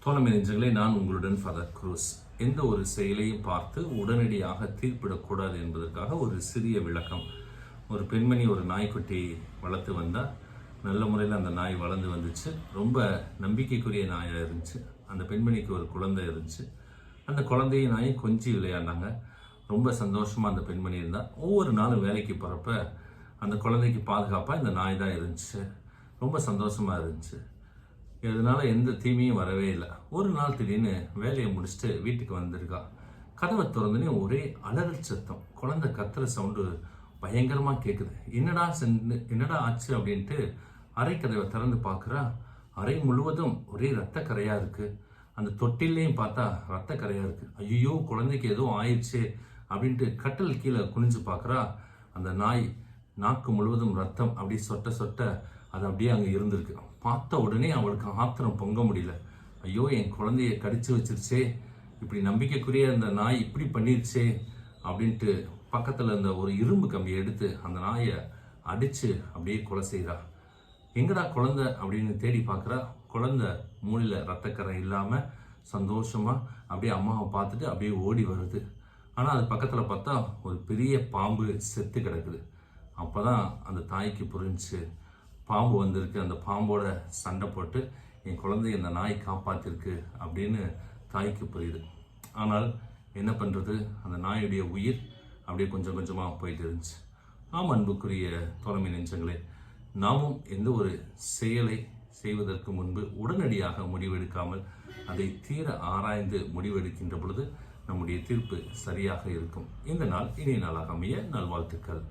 தோழமை நெஞ்சங்களே, நான் உங்களுடன் ஃபாதர் குரூஸ். எந்த ஒரு செயலையும் பார்த்து உடனடியாக தீர்ப்பிடக்கூடாது என்பதற்காக ஒரு சிறிய விளக்கம். ஒரு பெண்மணி ஒரு நாய்க்குட்டி வளர்த்து வந்தால், நல்ல முறையில் அந்த நாய் வளர்ந்து வந்துச்சு. ரொம்ப நம்பிக்கைக்குரிய நாயாக இருந்துச்சு. அந்த பெண்மணிக்கு ஒரு குழந்தை இருந்துச்சு. அந்த குழந்தைய நாயும் கொஞ்சி விளையாடினாங்க. ரொம்ப சந்தோஷமாக அந்த பெண்மணி இருந்தால், ஒவ்வொரு நாளும் வேலைக்கு போகிறப்ப அந்த குழந்தைக்கு பாதுகாப்பாக இந்த நாய் தான் இருந்துச்சு. ரொம்ப சந்தோஷமாக இருந்துச்சு. இதனால எந்த தீமையும் வரவே இல்லை. ஒரு நாள் திடீர்னு வேலையை முடிச்சுட்டு வீட்டுக்கு வந்திருக்கா. கதவை திறந்துனே ஒரே அலறல் சத்தம், குழந்தை கத்துற சவுண்டு பயங்கரமாக கேட்குது. என்னடா ஆச்சு அப்படின்ட்டு அறை கதவை திறந்து பார்க்குறா. அறை முழுவதும் ஒரே ரத்த கரையாக இருக்குது. அந்த தொட்டிலையும் பார்த்தா ரத்த கரையாக இருக்குது. ஐயோ, குழந்தைக்கு எதுவும் ஆயிடுச்சு அப்படின்ட்டு கட்டல் கீழே குனிஞ்சு பார்க்குறா. அந்த நாய் நாக்கு முழுவதும் ரத்தம் அப்படி சொட்ட சொட்ட அது அப்படியே அங்கே இருந்திருக்கு. பார்த்த உடனே அவளுக்கு ஆத்திரம் பொங்க முடியல. ஐயோ, என் குழந்தைய கடிச்சு வச்சிருச்சே, இப்படி நம்பிக்கைக்குரிய அந்த நாய் இப்படி பண்ணிருச்சே அப்படின்ட்டு பக்கத்தில் இருந்த ஒரு இரும்பு கம்பியை எடுத்து அந்த நாயை அடித்து அப்படியே கொலை செய்கிறா. எங்கடா குழந்தை அப்படின்னு தேடி பார்க்குறா. குழந்தை மூளையில் ரத்தக்கரை இல்லாமல் சந்தோஷமாக அப்படியே அம்மாவை பார்த்துட்டு அப்படியே ஓடி வருது. ஆனால் அது பக்கத்தில் பார்த்தா ஒரு பெரிய பாம்பு செத்து கிடக்குது. அப்போ தான் அந்த தாய்க்கு புரிஞ்சுச்சு, பாம்பு வந்திருக்கு, அந்த பாம்போட சண்டை போட்டு என் குழந்தைய அந்த நாய் காப்பாற்றிருக்கு அப்படின்னு தாய்க்கு புரியுது. ஆனால் என்ன பண்ணுறது, அந்த நாயுடைய உயிர் அப்படியே கொஞ்சம் கொஞ்சமாக போயிட்டு இருந்துச்சு. ஆம், அன்புக்குரிய தோழமை நெஞ்சங்களே, நாமும் எந்த ஒரு செயலை செய்வதற்கு முன்பு உடனடியாக முடிவெடுக்காமல் அதை தீர ஆராய்ந்து முடிவெடுக்கின்ற பொழுது நம்முடைய தீர்ப்பு சரியாக இருக்கும். இந்த நாள் இனிய நாளாக அமைய நல்வாழ்த்துக்கள்.